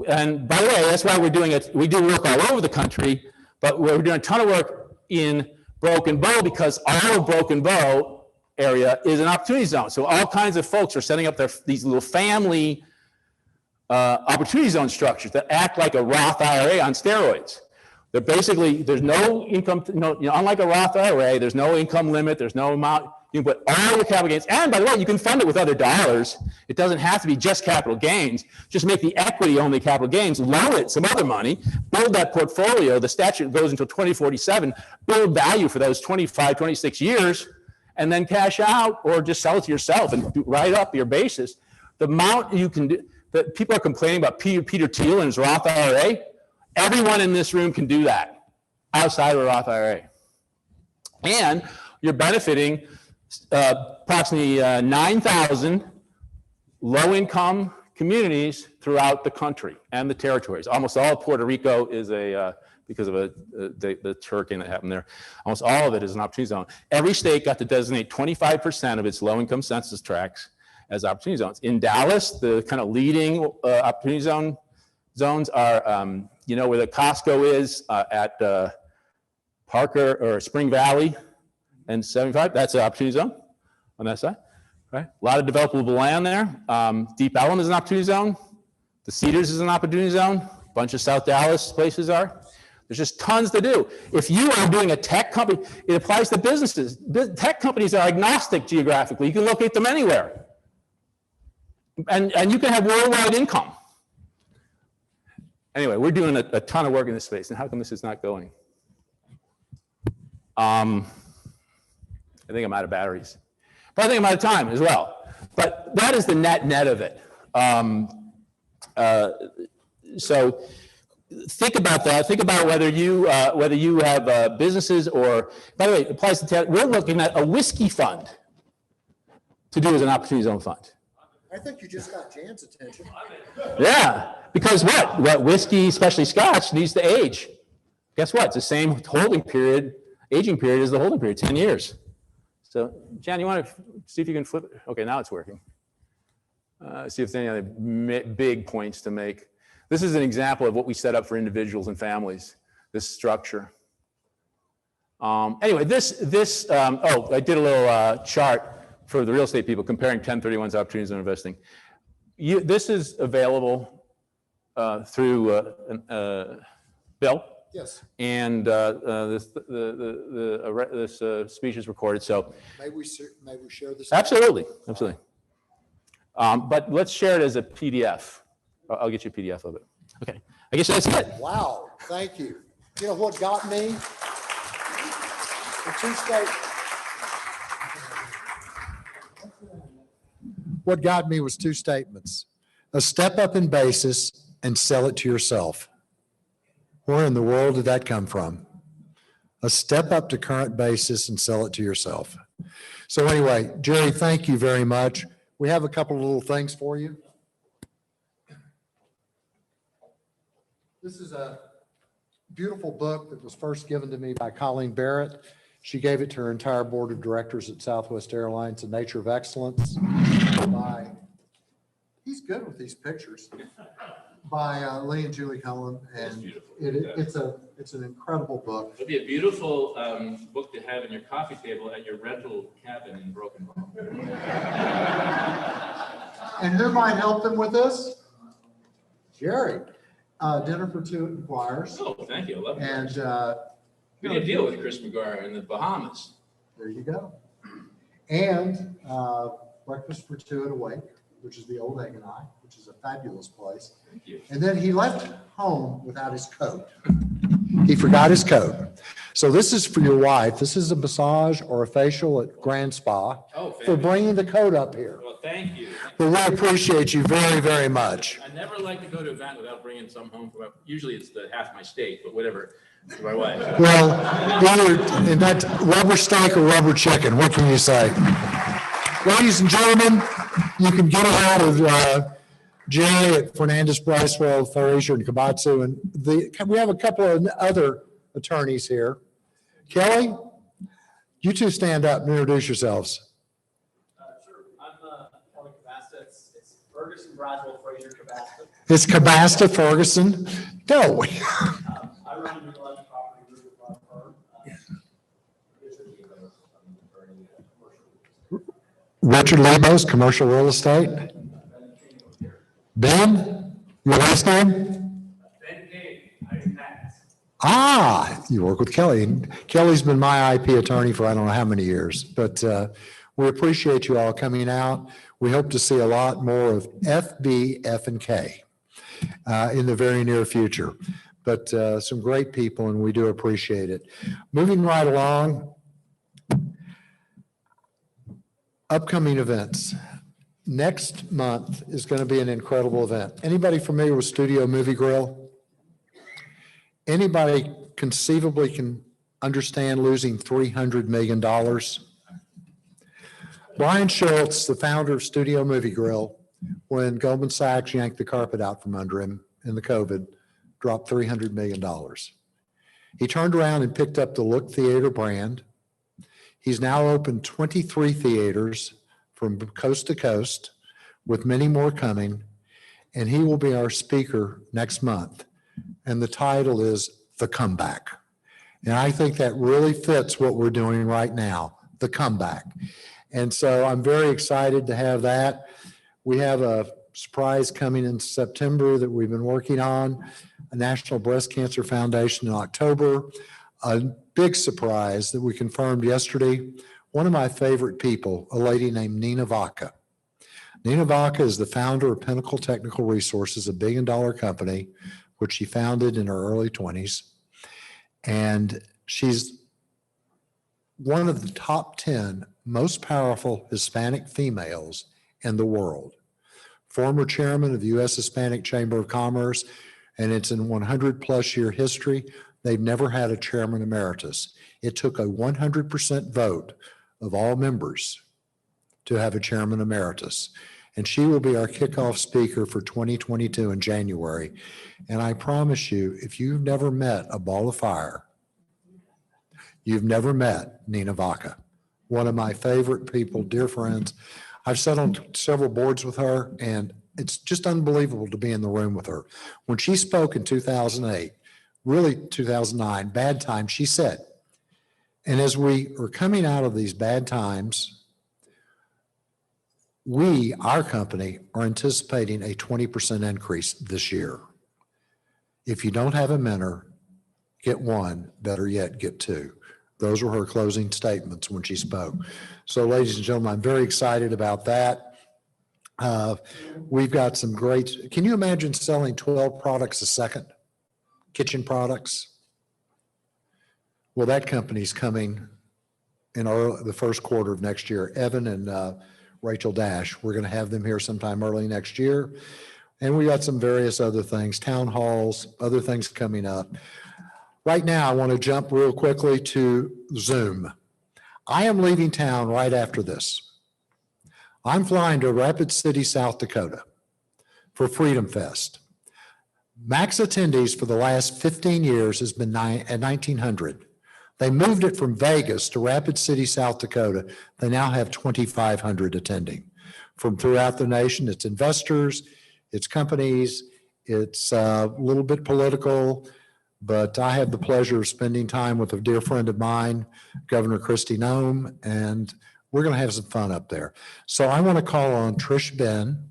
And by the way, that's why we're doing it. We do work all over the country, but we're doing a ton of work in Broken Bow because all of Broken Bow area is an opportunity zone. So all kinds of folks are setting up these little family opportunity zone structures that act like a Roth IRA on steroids. They're basically, there's no income, unlike a Roth IRA, there's no income limit, there's no amount. You can put all your capital gains, and by the way, you can fund it with other dollars. It doesn't have to be just capital gains. Just make the equity only capital gains, loan it some other money, build that portfolio. The statute goes until 2047, build value for those 25, 26 years, and then cash out or just sell it to yourself and write up your basis. The amount you can do, that people are complaining about Peter Thiel and his Roth IRA, everyone in this room can do that outside of a Roth IRA. And you're benefiting approximately 9,000 low-income communities throughout the country and the territories. Almost all of Puerto Rico is because of the hurricane that happened there, almost all of it is an opportunity zone. Every state got to designate 25% of its low-income census tracts as opportunity zones. In Dallas, the kind of leading opportunity zones are, where the Costco is at Parker or Spring Valley and 75, that's an opportunity zone on that side, right? A lot of developable land there. Deep Ellum is an opportunity zone. The Cedars is an opportunity zone. A bunch of South Dallas places are. There's just tons to do. If you are doing a tech company, it applies to businesses. Tech companies are agnostic geographically. You can locate them anywhere. And you can have worldwide income. Anyway, we're doing a ton of work in this space, and how come this is not going? I think I'm out of batteries. But I think I'm out of time as well. But that is the net of it. So think about that. Think about whether you have businesses or, by the way, it applies to, we're looking at a whiskey fund to do as an opportunity zone fund. I think you just got Jan's attention. Yeah, because what whiskey, especially Scotch, needs to age. Guess what? It's the same holding period, aging period as the holding period, 10 years. So, Jan, you want to see if you can flip it? Okay, now it's working. See if there's any other big points to make. This is an example of what we set up for individuals and families, this structure. Anyway, I did a little chart for the real estate people comparing 1031's opportunities in investing. This is available through Bill. Yes. And this speech is recorded, so. May we share this? Absolutely. But let's share it as a PDF. I'll get you a PDF of it. Okay. I guess that's it. Wow. Thank you. You know what got me? What got me was two statements. A step up in basis and sell it to yourself. Where in the world did that come from? A step up to current basis and sell it to yourself. So anyway, Jerry, thank you very much. We have a couple of little things for you. This is a beautiful book that was first given to me by Colleen Barrett. She gave it to her entire board of directors at Southwest Airlines, The Nature of Excellence. He's good with these pictures. by Lee and Julie Cullen, That's and beautiful. it's an incredible book. It'd be a beautiful book to have in your coffee table at your rental cabin in Broken Bow. And who might help them with this? Jerry. Dinner for Two inquires. Oh, thank you. I love it. And We did a deal with Chris McGuire in the Bahamas. there you go. And Breakfast for Two at Awake, which is the Old Egg and I, which is a fabulous place. Thank you. And then he left home without his coat. He forgot his coat. So this is for your wife. This is a massage or a facial at Grand Spa Oh, for fabulous. bringing the coat up here. Well, thank you. But we appreciate you very, very much. I never like to go to an event without bringing some home. Usually it's the half my steak, but whatever, for my wife. Well, either in that rubber steak or rubber chicken, what can you say? Ladies and gentlemen, you can get a hold of Jerry at Fernandez Bricewell, Frazier, and Kabatsu. And we have a couple of other attorneys here. Kelly, you two stand up and introduce yourselves. Sure. I'm Kelly Cabasta. It's Ferguson, Braswell, Frazier, Cabasta. It's Cabasta Ferguson. No. I run the intellectual property group with my firm. Richard Lebos, Commercial Real Estate. Ben, your last name? Ben Kane, I do patents. Ah, you work with Kelly. And Kelly's been my IP attorney for I don't know how many years, but we appreciate you all coming out. We hope to see a lot more of FB, F, and K in the very near future. But some great people, and we do appreciate it. Moving right along, upcoming events. Next month is going to be an incredible event. Anybody familiar with Studio Movie Grill? Anybody conceivably can understand losing $300 million? Brian Schultz, the founder of Studio Movie Grill, when Goldman Sachs yanked the carpet out from under him in the COVID, dropped $300 million. He turned around and picked up the Look Theater brand. He's now opened 23 theaters from coast to coast, with many more coming, and he will be our speaker next month. And the title is The Comeback. And I think that really fits what we're doing right now, the comeback. And so I'm very excited to have that. We have a surprise coming in September that we've been working on, a National Breast Cancer Foundation in October, a big surprise that we confirmed yesterday. One of my favorite people, a lady named Nina Vaca. Nina Vaca is the founder of Pinnacle Technical Resources, a $1 billion company, which she founded in her early 20s. And she's one of the top 10 most powerful Hispanic females in the world. Former chairman of the U.S. Hispanic Chamber of Commerce, and it's in 100 plus year history. They've never had a chairman emeritus. It took a 100% vote of all members to have a chairman emeritus. And she will be our kickoff speaker for 2022 in January. And I promise you, if you've never met a ball of fire, you've never met Nina Vaca, one of my favorite people, dear friends. I've sat on several boards with her, and it's just unbelievable to be in the room with her. When she spoke in 2008, really 2009, bad times, she said, and as we are coming out of these bad times, our company, are anticipating a 20% increase this year. If you don't have a mentor, get one, better yet, get two. Those were her closing statements when she spoke. So ladies and gentlemen, I'm very excited about that. We've got some great, can you imagine selling 12 products a second? Kitchen products? Well, that company's coming in the first quarter of next year. Evan and Rachel Dash, we're going to have them here sometime early next year. And we got some various other things, town halls, other things coming up. Right now, I want to jump real quickly to Zoom. I am leaving town right after this. I'm flying to Rapid City, South Dakota for Freedom Fest. Max attendees for the last 15 years has been at 1,900. They moved it from Vegas to Rapid City, South Dakota. They now have 2,500 attending from throughout the nation. It's investors, it's companies, It's a little bit political, but I had the pleasure of spending time with a dear friend of mine, Governor Kristi Noem, and we're going to have some fun up there. So I want to call on Trish Ben.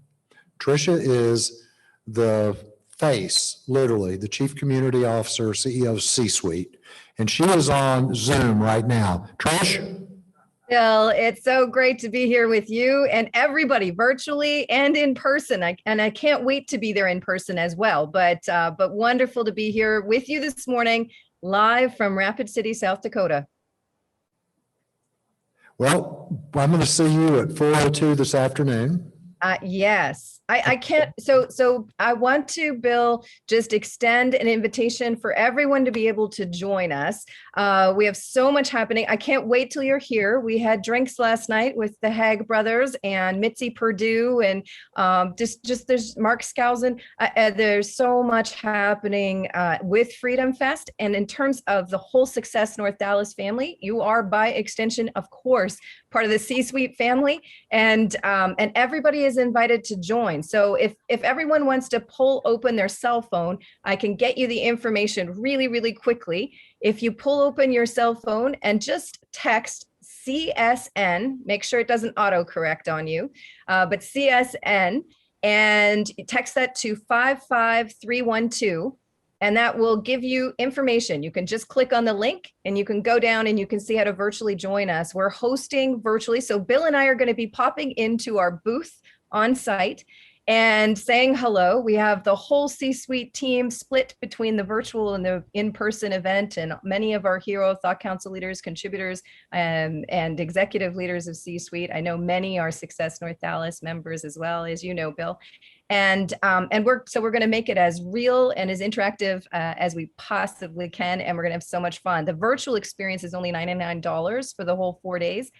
Tricia is the face, literally, the Chief Community Officer, CEO of C-Suite, and she is on Zoom right now. Trish? Bill, it's so great to be here with you and everybody virtually and in person. I can't wait to be there in person as well, but wonderful to be here with you this morning, live from Rapid City, South Dakota. Well, I'm going to see you at 4:02 this afternoon. Yes, I can't. So I want to, Bill, just extend an invitation for everyone to be able to join us. We have so much happening. I can't wait till you're here. We had drinks last night with the Hague brothers and Mitzi Purdue and just there's Mark Skousen. There's so much happening with Freedom Fest. And in terms of the whole Success North Dallas family, you are by extension, of course, part of the C-Suite family, and everybody is invited to join. So if everyone wants to pull open their cell phone, I can get you the information really, really quickly. If you pull open your cell phone and just text CSN, make sure it doesn't autocorrect on you, but CSN, and text that to 55312. And that will give you information. You can just click on the link and you can go down and you can see how to virtually join us. We're hosting virtually. So Bill and I are going to be popping into our booth on site and saying hello. We have the whole C-Suite team split between the virtual and the in-person event, and many of our hero thought council leaders, contributors, and executive leaders of C-Suite. I know many are Success North Dallas members as well, as you know, Bill. And we're going to make it as real and as interactive as we possibly can. And we're going to have so much fun. The virtual experience is only $99 for the whole 4 days.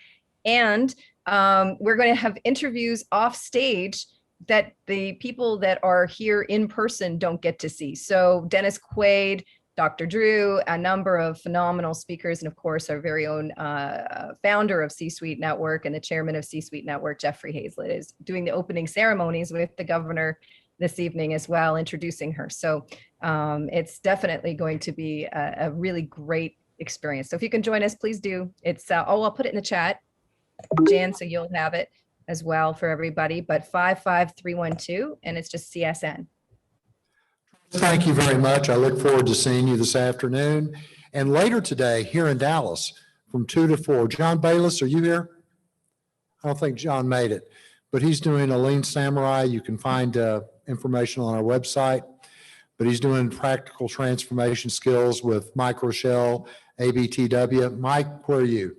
And we're going to have interviews off stage that the people that are here in person don't get to see. So Dennis Quaid, Dr. Drew, a number of phenomenal speakers, and of course, our very own founder of C-Suite Network and the chairman of C-Suite Network, Jeffrey Hazlett, is doing the opening ceremonies with the governor this evening as well, introducing her. So it's definitely going to be a really great experience. So if you can join us, please do. It's, I'll put it in the chat, Jan, so you'll have it as well for everybody, but 55312, and it's just CSN. Thank you very much. I look forward to seeing you this afternoon and later today here in Dallas from 2 to 4. John Bayless, are you here? I don't think John made it, but he's doing a Lean Samurai. You can find information on our website, but he's doing practical transformation skills with Mike Rochelle, ABTW. Mike, where are you?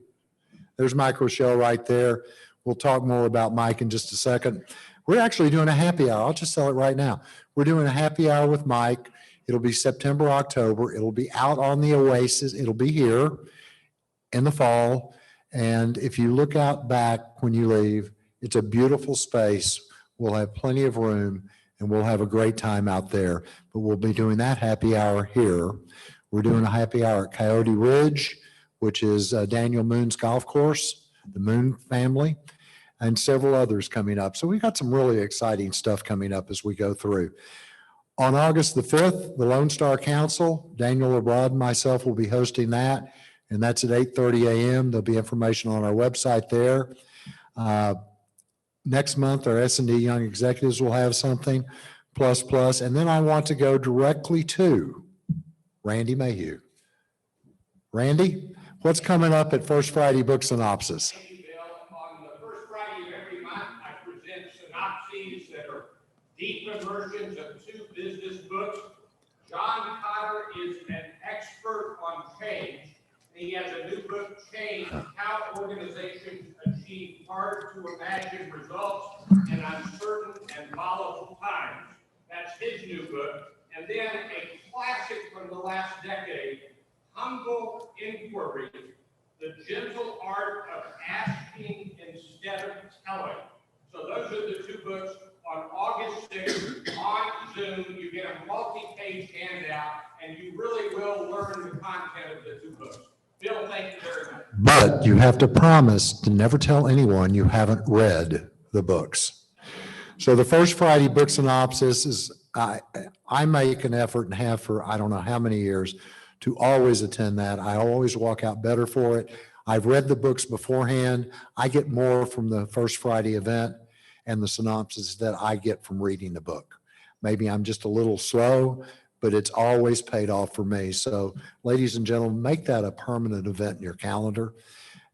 There's Mike Rochelle right there. We'll talk more about Mike in just a second. We're actually doing a happy hour. I'll just tell it right now. We're doing a happy hour with Mike. It'll be September, October. It'll be out on the Oasis. It'll be here in the fall. And if you look out back when you leave, it's a beautiful space. We'll have plenty of room and we'll have a great time out there. But we'll be doing that happy hour here. We're doing a happy hour at Coyote Ridge, which is Daniel Moon's golf course, the Moon family, and several others coming up. So we've got some really exciting stuff coming up as we go through. On August the 5th, the Lone Star Council, Daniel Lebrod and myself will be hosting that, and that's at 8:30 a.m. There'll be information on our website there. Next month, our SND Young Executives will have something, plus, and then I want to go directly to Randy Mayhew. Randy, what's coming up at First Friday Book Synopsis? Deep immersions of 2 business books. John Cotter is an expert on change. He has a new book, Change, How Organizations Achieve Hard to Imagine Results in Uncertain and Volatile Times. That's his new book. And then a classic from the last decade, Humble Inquiry, The Gentle Art of Asking Instead of Telling. So those are the 2 books. On August 6th, on Zoom, you get a multi-page handout, and you really will learn the content of the 2 books. Bill, thank you very much. But you have to promise to never tell anyone you haven't read the books. So the First Friday Book Synopsis is I, I make an effort and have for I don't know how many years to always attend that. I always walk out better for it. I've read the books beforehand. I get more from the first Friday event and the synopsis that I get from reading the book. Maybe I'm just a little slow, but it's always paid off for me. So ladies and gentlemen, make that a permanent event in your calendar,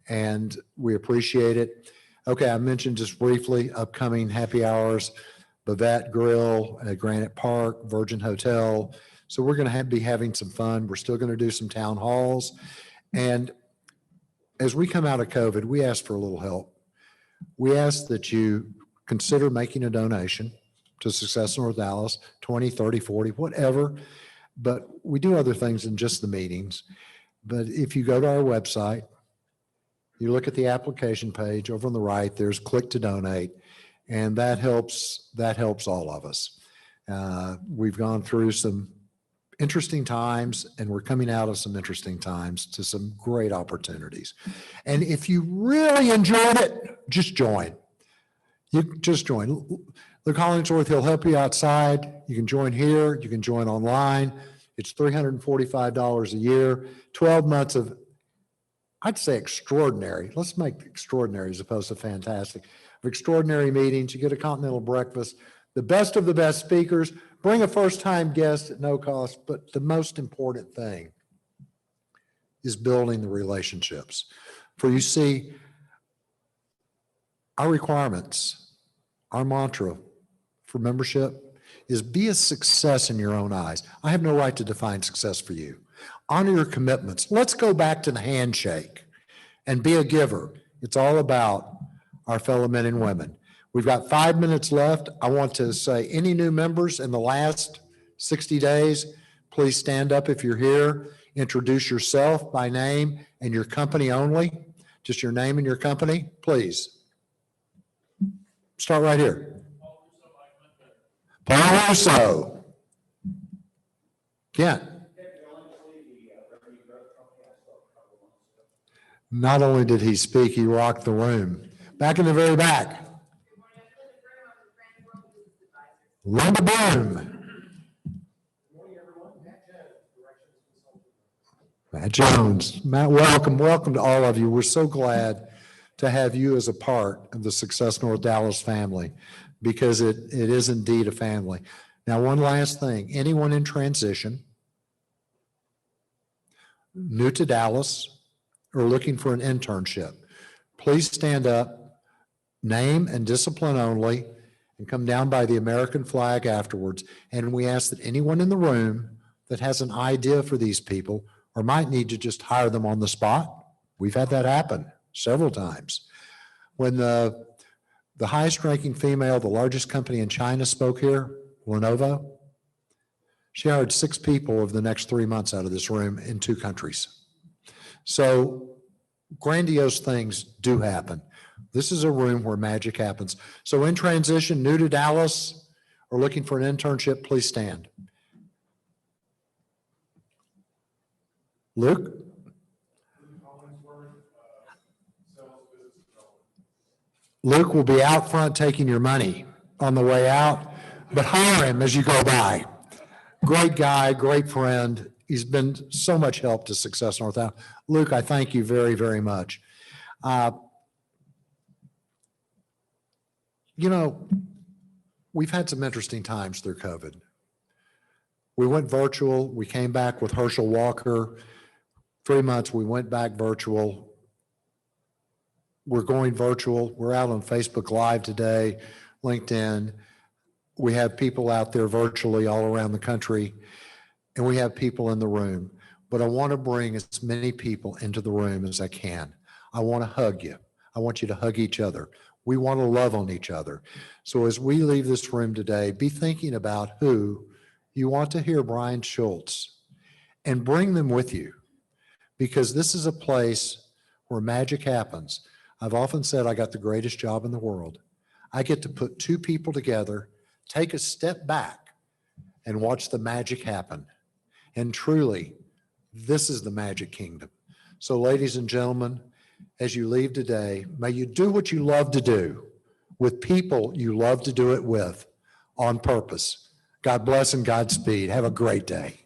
and we appreciate it. Okay, I mentioned just briefly upcoming happy hours, Bavette Grill at Granite Park, Virgin Hotel. So we're going to be having some fun. We're still going to do some town halls. And as we come out of COVID, we ask for a little help. We ask that you consider making a donation to Success North Dallas, 20, 30, 40, whatever. But we do other things than just the meetings. But if you go to our website, you look at the application page over on the right, there's click to donate, and that helps all of us. We've gone through some interesting times, and we're coming out of some interesting times to some great opportunities. And if you really enjoyed it, just join. You just join. Luke Hollingsworth, he'll help you outside. You can join here. You can join online. It's $345 a year, 12 months of, I'd say extraordinary. Let's make extraordinary as opposed to fantastic. Of extraordinary meetings. You get a continental breakfast, the best of the best speakers. Bring a first-time guest at no cost. But the most important thing is building the relationships. For you see, our requirements, our mantra for membership is be a success in your own eyes. I have no right to define success for you. Honor your commitments. Let's go back to the handshake and be a giver. It's all about our fellow men and women. We've got 5 minutes left. I want to say any new members in the last 60 days, please stand up if you're here. Introduce yourself by name and your company only. Just your name and your company, please. Start right here. Paul Russo. Kent. Not only did he speak, he rocked the room. Back in the very back. Linda Bloom. Matt Jones. Matt, welcome. Welcome to all of you. We're so glad to have you as a part of the Success North Dallas family, because it is indeed a family. Now, one last thing. Anyone in transition, new to Dallas, or looking for an internship, please stand up, name and discipline only, and come down by the American flag afterwards. And we ask that anyone in the room that has an idea for these people or might need to just hire them on the spot. We've had that happen several times. When the highest ranking female, the largest company in China spoke here, Lenovo, she hired 6 people over the next 3 months out of this room in 2 countries. So grandiose things do happen. This is a room where magic happens. So in transition, new to Dallas, or looking for an internship, please stand. Luke? Luke will be out front taking your money on the way out, but hire him as you go by. Great guy, great friend. He's been so much help to Success North Dallas. Luke, I thank you very, very much. You know, we've had some interesting times through COVID. We went virtual. We came back with Herschel Walker. 3 months, we went back virtual. We're going virtual. We're out on Facebook Live today, LinkedIn. We have people out there virtually all around the country, and we have people in the room. But I want to bring as many people into the room as I can. I want to hug you. I want you to hug each other. We want to love on each other. So as we leave this room today, be thinking about who you want to hear Brian Schultz, and bring them with you, because this is a place where magic happens. I've often said I got the greatest job in the world. I get to put 2 people together, take a step back, and watch the magic happen. And truly, this is the magic kingdom. So ladies and gentlemen, as you leave today, may you do what you love to do with people you love to do it with on purpose. God bless and Godspeed. Have a great day.